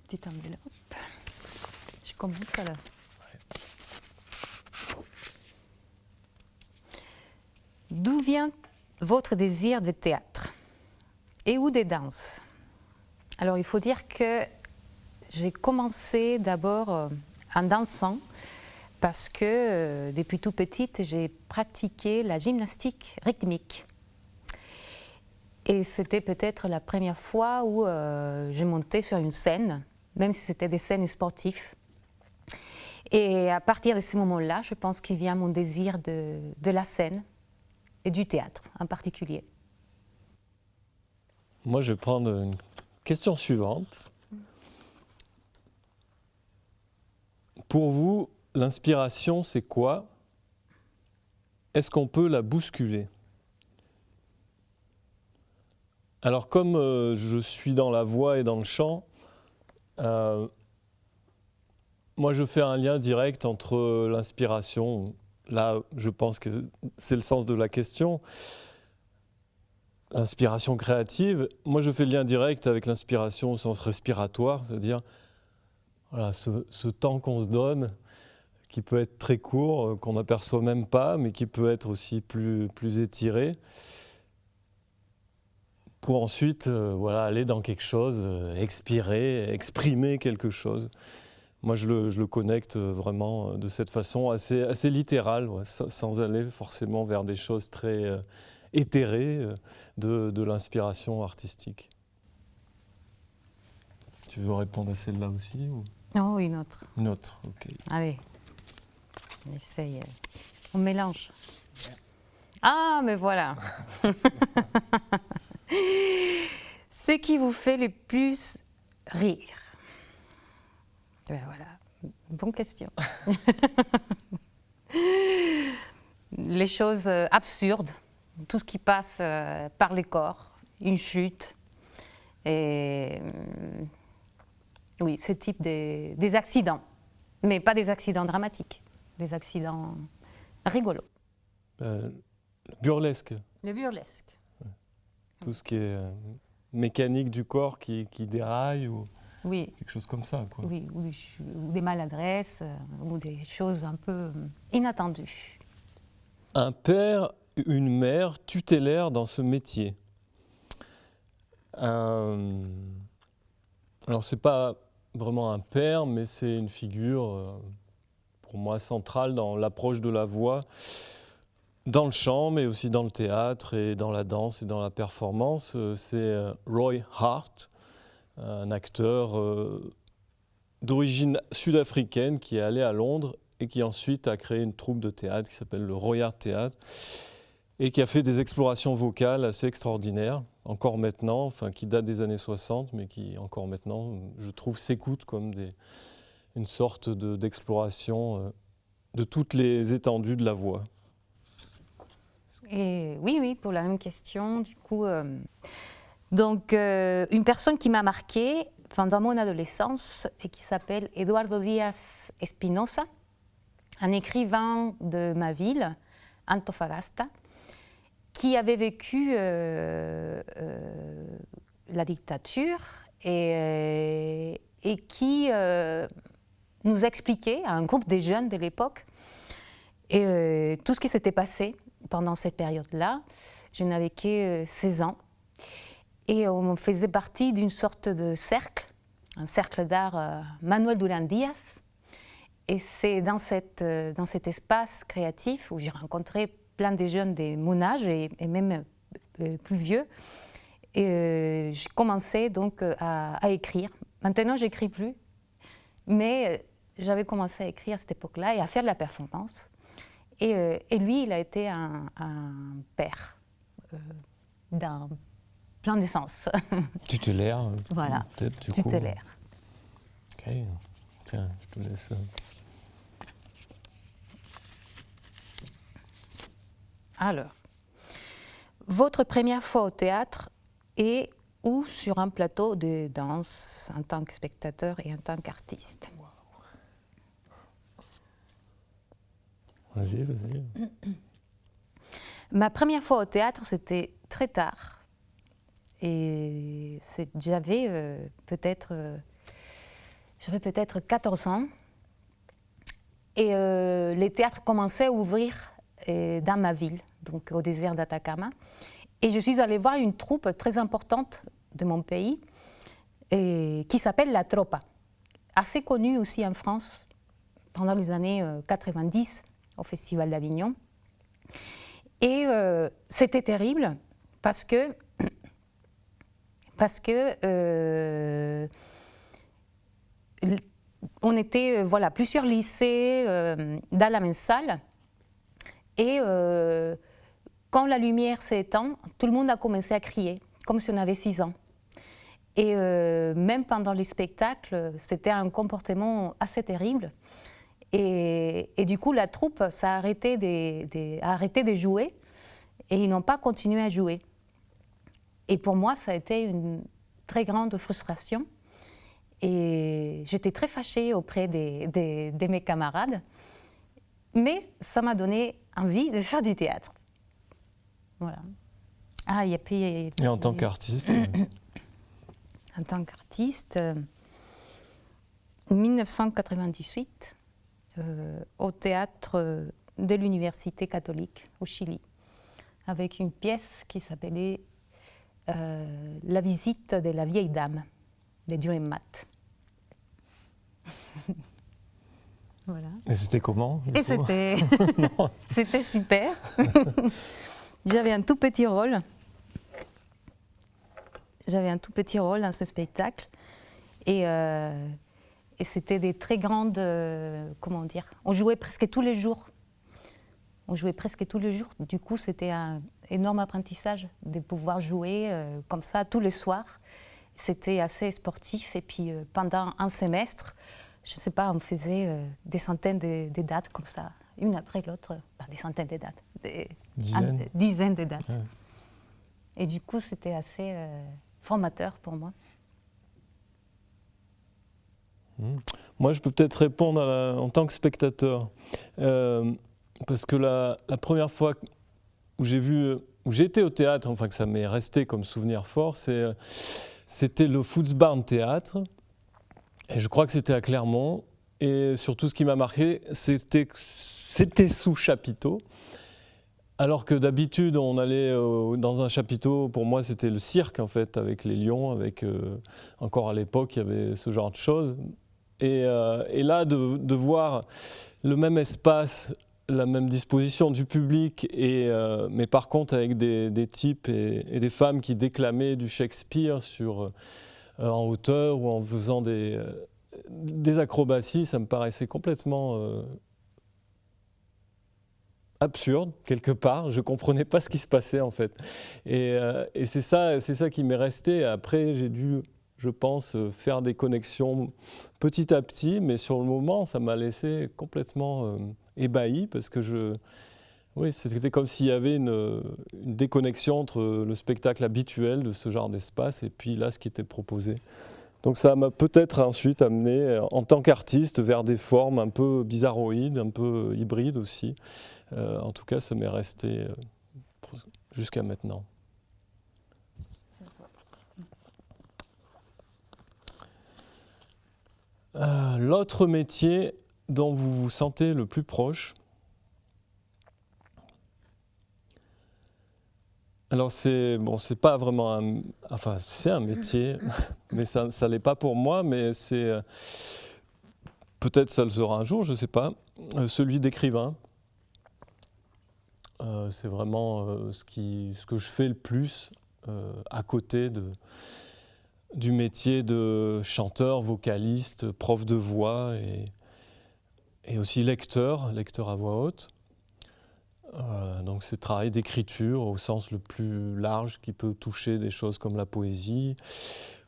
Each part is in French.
petite enveloppe. Je commence alors. D'où vient votre désir de théâtre et ou des danses? Alors il faut dire que j'ai commencé d'abord en dansant parce que depuis tout petite j'ai pratiqué la gymnastique rythmique. Et c'était peut-être la première fois où je montais sur une scène, même si c'était des scènes sportives. Et à partir de ce moment-là, je pense qu'il vient mon désir de la scène et du théâtre en particulier. Moi, je vais prendre une question suivante. Pour vous, l'inspiration, c'est quoi? Est-ce qu'on peut la bousculer? Alors, comme je suis dans la voix et dans le chant, moi, je fais un lien direct entre l'inspiration. Là, je pense que c'est le sens de la question. L'inspiration créative, moi, je fais le lien direct avec l'inspiration au sens respiratoire, c'est-à-dire voilà, ce temps qu'on se donne, qui peut être très court, qu'on n'aperçoit même pas, mais qui peut être aussi plus étiré, pour ensuite voilà, aller dans quelque chose, expirer, exprimer quelque chose. Moi, je le connecte vraiment de cette façon assez littérale, ouais, sans aller forcément vers des choses très éthérées de l'inspiration artistique. Tu veux répondre à celle-là aussi ou... Oh, une autre. Une autre, ok. Allez, on essaye. On mélange. Ah, mais voilà. Ce qui vous fait le plus rire? Ben voilà, bonne question. Les choses absurdes, tout ce qui passe par les corps, une chute, et oui, ce type des accidents, mais pas des accidents dramatiques, des accidents rigolos. Le burlesque. Le burlesque. Tout ce qui est mécanique du corps qui déraille ou Oui. quelque chose comme ça, quoi. Oui, ou des maladresses, ou des choses un peu inattendues. Un père, une mère tutélaire dans ce métier. Alors, c'est pas vraiment un père, mais c'est une figure, pour moi, centrale dans l'approche de la voix, dans le chant, mais aussi dans le théâtre et dans la danse et dans la performance. C'est Roy Hart, un acteur d'origine sud-africaine qui est allé à Londres et qui ensuite a créé une troupe de théâtre qui s'appelle le Roy Hart Theatre et qui a fait des explorations vocales assez extraordinaires, encore maintenant, enfin qui datent des années 60, mais qui encore maintenant, je trouve, s'écoutent comme une sorte d'exploration de toutes les étendues de la voix. Et oui, pour la même question, du coup, donc une personne qui m'a marquée pendant mon adolescence et qui s'appelle Eduardo Díaz Espinosa, un écrivain de ma ville, Antofagasta, qui avait vécu la dictature et qui nous expliquait à un groupe des jeunes de l'époque tout ce qui s'était passé pendant cette période-là. Je n'avais que 16 ans et on faisait partie d'une sorte de cercle, un cercle d'art Manuel Durán Díaz. Et c'est dans cet espace créatif où j'ai rencontré plein de jeunes de mon âge et même plus vieux. Et j'ai commencé donc à écrire. Maintenant, je n'écris plus, mais j'avais commencé à écrire à cette époque-là et à faire de la performance. Et lui, il a été un père dans plein de sens. Tutélaire, voilà, peut-être, du tutélaire. coup. Ok, tiens, je te laisse. Alors, votre première fois au théâtre et ou sur un plateau de danse en tant que spectateur et en tant qu'artiste? Vas-y. Ma première fois au théâtre, c'était très tard. Et j'avais peut-être j'avais peut-être 14 ans. Et les théâtres commençaient à ouvrir dans ma ville, donc au désert d'Atacama. Et je suis allée voir une troupe très importante de mon pays qui s'appelle La Tropa, assez connue aussi en France pendant les années 90 au Festival d'Avignon. Et c'était terrible parce que on était plusieurs lycées dans la même salle et quand la lumière s'est éteinte, tout le monde a commencé à crier, comme si on avait 6 ans. Et même pendant les spectacles, c'était un comportement assez terrible. Et du coup, la troupe a arrêté de jouer et ils n'ont pas continué à jouer. Et pour moi, ça a été une très grande frustration. Et j'étais très fâchée auprès de mes camarades. Mais ça m'a donné envie de faire du théâtre. Voilà. Ah, et en tant qu'artiste En tant qu'artiste, 1998, au théâtre de l'Université catholique au Chili, avec une pièce qui s'appelait La visite de la vieille dame de Durémat. Voilà. Et c'était comment? Et c'était super. J'avais un tout petit rôle. Dans ce spectacle. Et c'était des très grandes... comment dire? On jouait presque tous les jours. Du coup, c'était un énorme apprentissage de pouvoir jouer comme ça tous les soirs. C'était assez sportif. Et puis, pendant un semestre, je ne sais pas, on faisait des centaines de dates comme ça, une après l'autre. Des centaines de dates. Dizaines de dates. Ouais. Et du coup, c'était assez formateur pour moi. Moi, je peux peut-être répondre en tant que spectateur. Parce que la première fois où j'ai été au théâtre, enfin que ça m'est resté comme souvenir fort, c'était le Footsbarn Théâtre. Et je crois que c'était à Clermont. Et surtout, ce qui m'a marqué, c'était sous chapiteau. Alors que d'habitude, on allait dans un chapiteau, pour moi, c'était le cirque, en fait, avec les lions, encore à l'époque, il y avait ce genre de choses. Et là, de voir le même espace, la même disposition du public, mais par contre avec des types et des femmes qui déclamaient du Shakespeare en hauteur ou en faisant des acrobaties, ça me paraissait complètement absurde, quelque part. Je ne comprenais pas ce qui se passait, en fait. Et c'est ça qui m'est resté. Après, j'ai dû, je pense, faire des connexions petit à petit, mais sur le moment, ça m'a laissé complètement ébahi, parce que oui, c'était comme s'il y avait une déconnexion entre le spectacle habituel de ce genre d'espace et puis là, ce qui était proposé. Donc ça m'a peut-être ensuite amené, en tant qu'artiste, vers des formes un peu bizarroïdes, un peu hybrides aussi. En tout cas, ça m'est resté jusqu'à maintenant. L'autre métier dont vous vous sentez le plus proche, alors c'est pas vraiment c'est un métier, mais ça l'est pas pour moi, mais c'est peut-être ça le sera un jour, je sais pas, celui d'écrivain. C'est vraiment ce que je fais le plus à côté du métier de chanteur, vocaliste, prof de voix et aussi lecteur à voix haute. Donc c'est travail d'écriture au sens le plus large qui peut toucher des choses comme la poésie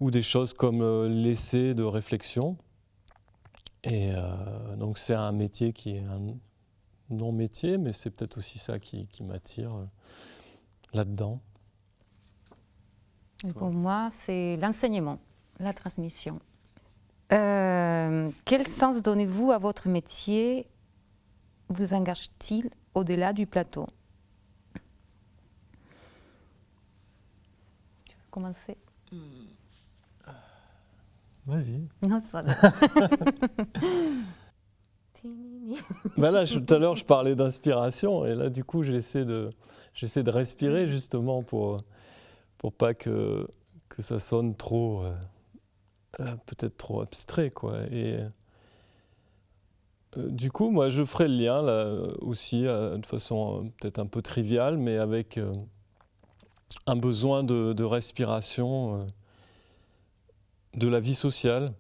ou des choses comme l'essai de réflexion. Et donc c'est un métier qui est un non-métier, mais c'est peut-être aussi ça qui m'attire là-dedans. Pour moi, c'est l'enseignement, la transmission. Quel sens donnez-vous à votre métier? Vous engage-t-il au-delà du plateau? Tu veux commencer? Vas-y. Non, c'est pas Ben là, tout à l'heure, je parlais d'inspiration, et là, du coup, j'essaie de respirer justement pour pas que ça sonne trop, peut-être trop abstrait, quoi. Et du coup, moi, je ferai le lien là aussi, de façon peut-être un peu triviale, mais avec un besoin de respiration de la vie sociale.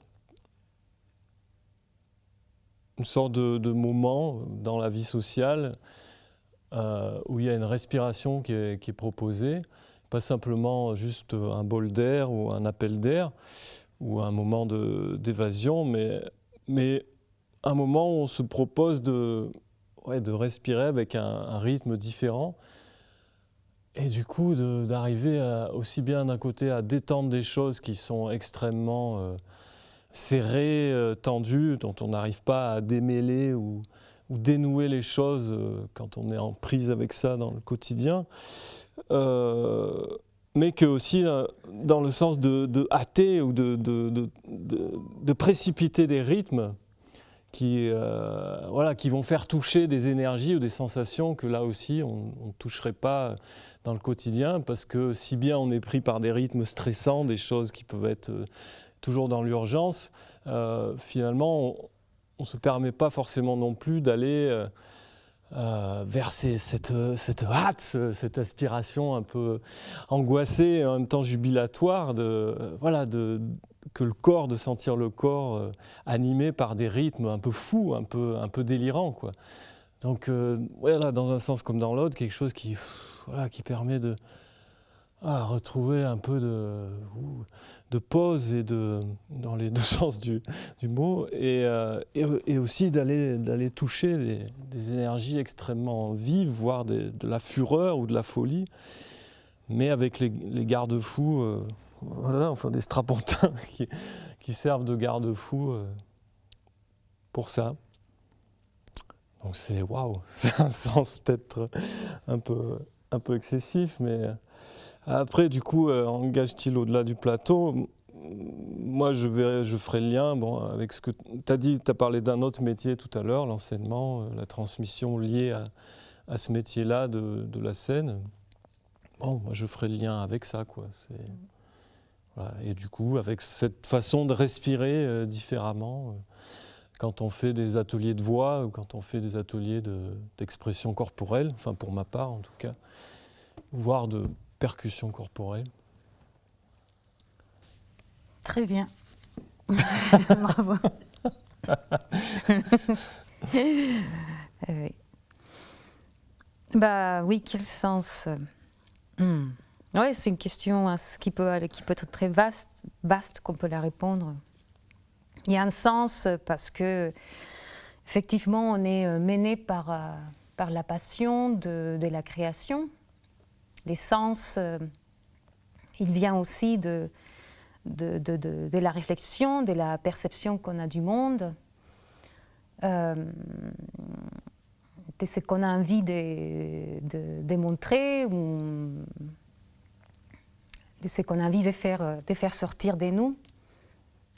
Une sorte de moment dans la vie sociale où il y a une respiration qui est proposée, pas simplement juste un bol d'air ou un appel d'air ou un moment d'évasion, mais un moment où on se propose de respirer avec un rythme différent et du coup d'arriver aussi bien d'un côté à détendre des choses qui sont extrêmement serrées, tendues, dont on n'arrive pas à démêler ou dénouer les choses quand on est en prise avec ça dans le quotidien, mais que aussi dans le sens de hâter ou de précipiter des rythmes qui vont faire toucher des énergies ou des sensations que là aussi on ne toucherait pas dans le quotidien, parce que si bien on est pris par des rythmes stressants, des choses qui peuvent être toujours dans l'urgence, finalement on ne se permet pas forcément non plus d'aller vers cette hâte, cette aspiration un peu angoissée et en même temps jubilatoire que le corps, de sentir le corps animé par des rythmes un peu fous, un peu délirants, quoi. Donc voilà, dans un sens comme dans l'autre, quelque chose qui permet de retrouver un peu de pause et dans les deux sens du mot, et aussi d'aller toucher des énergies extrêmement vives, voire de la fureur ou de la folie, mais avec les garde-fous, des strapontins qui servent de garde-fous pour ça. Donc c'est un sens peut-être un peu excessif, mais après, du coup, engage-t-il au-delà du plateau? Moi, je ferai le lien avec ce que tu as dit. Tu as parlé d'un autre métier tout à l'heure, l'enseignement, la transmission liée à ce métier-là de la scène. Moi, je ferai le lien avec ça, quoi. Et du coup, avec cette façon de respirer différemment, quand on fait des ateliers de voix ou quand on fait des ateliers d'expression corporelle, enfin pour ma part en tout cas, voire de percussion corporelle. Très bien. Bravo. Oui, quel sens? Ouais, c'est une question qui peut être très vaste qu'on peut la répondre. Il y a un sens parce que effectivement on est mené par la passion de la création. Les sens, il vient aussi de la réflexion, de la perception qu'on a du monde, de ce qu'on a envie de démontrer, ou de ce qu'on a envie de faire sortir de nous,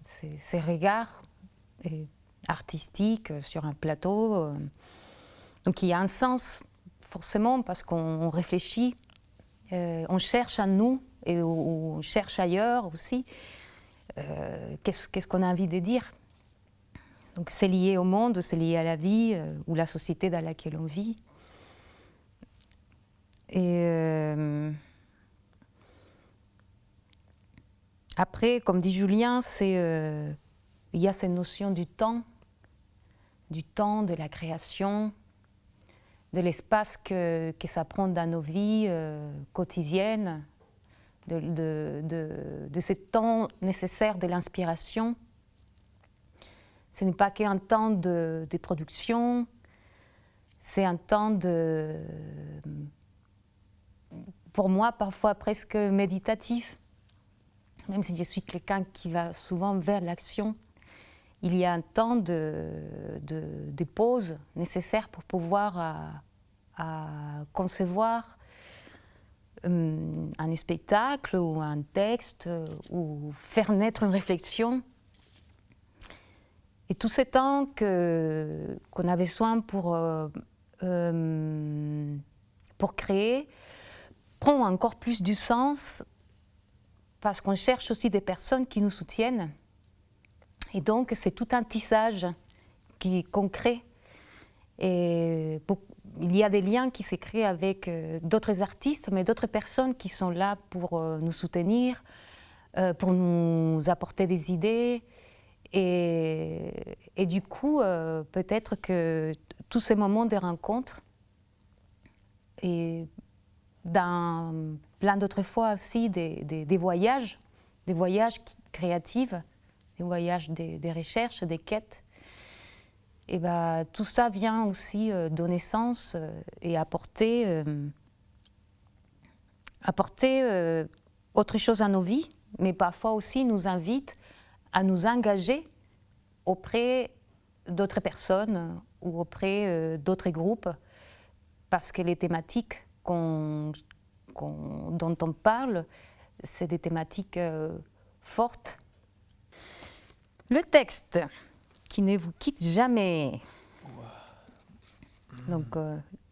ces regards artistiques sur un plateau. Donc il y a un sens, forcément, parce qu'on réfléchit, on cherche à nous, et on cherche ailleurs aussi, qu'est-ce qu'on a envie de dire. Donc c'est lié au monde, c'est lié à la vie, ou la société dans laquelle on vit. Et après, comme dit Julien, il y a cette notion du temps, de la création, de l'espace que ça prend dans nos vies quotidiennes, de ce temps nécessaire de l'inspiration. Ce n'est pas qu'un temps de production, c'est un temps pour moi, parfois presque méditatif. Même si je suis quelqu'un qui va souvent vers l'action, il y a un temps de pause nécessaire pour pouvoir concevoir un spectacle ou un texte, ou faire naître une réflexion Et tout ce temps qu'on avait besoin pour créer prend encore plus du sens parce qu'on cherche aussi des personnes qui nous soutiennent. Et donc, c'est tout un tissage qu'on crée. Et il y a des liens qui se créent avec d'autres artistes, mais d'autres personnes qui sont là pour nous soutenir, pour nous apporter des idées. Et du coup, peut-être que tous ces moments de rencontre, et dans plein d'autres fois aussi des voyages créatifs, des voyages des recherches, des quêtes, et ben, tout ça vient aussi donner sens et apporter autre chose à nos vies, mais parfois aussi nous invite à nous engager auprès d'autres personnes ou auprès d'autres groupes, parce que les thématiques dont on parle, c'est des thématiques fortes. Le texte qui ne vous quitte jamais. Donc,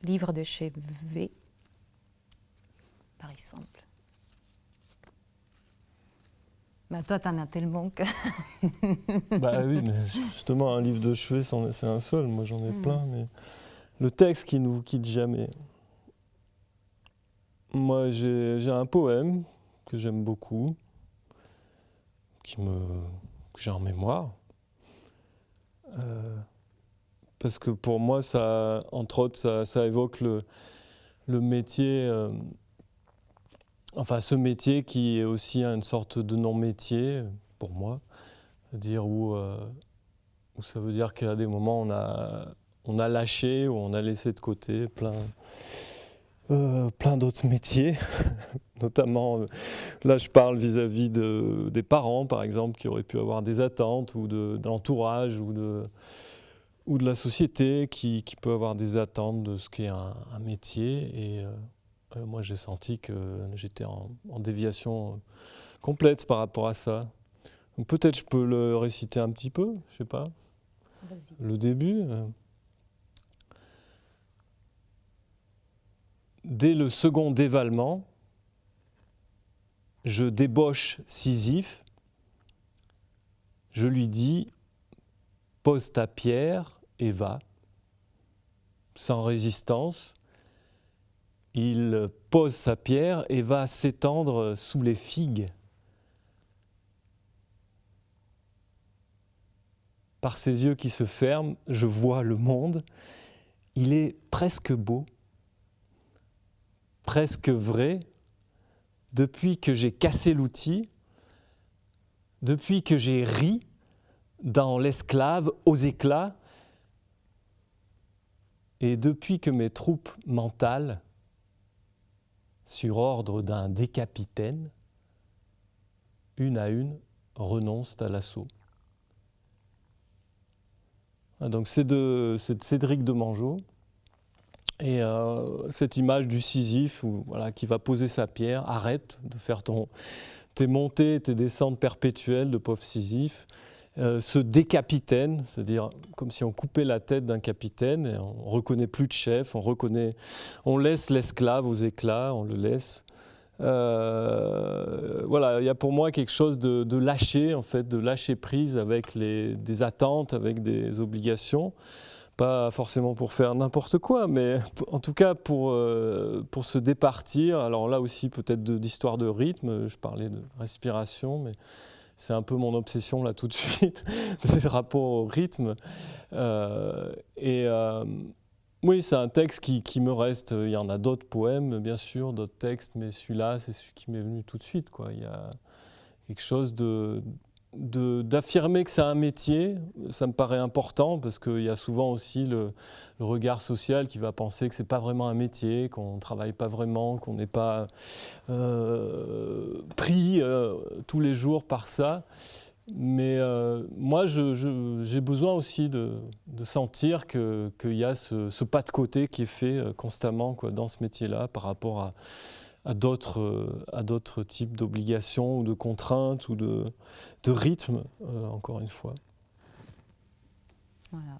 livre de chevet, par exemple. Bah, toi, t'en as tellement que... Bah oui, mais justement, un livre de chevet, c'est un seul. Moi, j'en ai plein, mais le texte qui ne vous quitte jamais. Moi, j'ai un poème que j'aime beaucoup, que j'ai en mémoire. Parce que pour moi, ça, entre autres, ça évoque le métier, enfin ce métier qui est aussi une sorte de non-métier pour moi, c'est-à-dire où ça veut dire qu'à des moments on a lâché ou on a laissé de côté plein d'autres métiers, notamment, là je parle vis-à-vis des parents par exemple, qui auraient pu avoir des attentes, ou de l'entourage, ou de la société qui peut avoir des attentes de ce qu'est un métier. Et moi j'ai senti que j'étais en déviation complète par rapport à ça. Donc, peut-être je peux le réciter un petit peu, je sais pas. Vas-y. Le début. Dès le second dévalement, je débauche Sisyphe, je lui dis « Pose ta pierre et va ». Sans résistance, il pose sa pierre et va s'étendre sous les figues. Par ses yeux qui se ferment, je vois le monde. Il est presque beau, presque vrai, depuis que j'ai cassé l'outil, depuis que j'ai ri dans l'esclave aux éclats, et depuis que mes troupes mentales, sur ordre d'un décapitaine, une à une, renoncent à l'assaut. Donc c'est de Cédric Demangeot. Et cette image du Sisyphe qui va poser sa pierre, arrête de faire tes montées, tes descentes perpétuelles de pauvre Sisyphe. Ce décapitaine, c'est-à-dire comme si on coupait la tête d'un capitaine, et on ne reconnaît plus de chef, on laisse l'esclave aux éclats, on le laisse. Voilà, il y a pour moi quelque chose de lâcher, en fait, de lâcher prise avec des attentes, avec des obligations. Pas forcément pour faire n'importe quoi, mais en tout cas pour se départir. Alors là aussi peut-être d'histoire de rythme, je parlais de respiration, mais c'est un peu mon obsession là tout de suite, des rapports au rythme. Oui, c'est un texte qui me reste. Il y en a d'autres poèmes, bien sûr, d'autres textes, mais celui-là, c'est celui qui m'est venu tout de suite, quoi. Il y a quelque chose d'affirmer que c'est un métier, ça me paraît important, parce qu'il y a souvent aussi le regard social qui va penser que c'est pas vraiment un métier, qu'on ne travaille pas vraiment, qu'on n'est pas pris tous les jours par ça. Mais moi, j'ai besoin aussi de sentir qu'il y a ce pas de côté qui est fait constamment, quoi, dans ce métier-là par rapport à d'autres types d'obligations ou de contraintes ou de rythme, encore une fois. Voilà.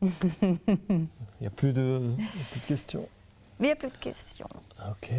Il n'y a plus de questions. Mais il n'y a plus de questions. Ok.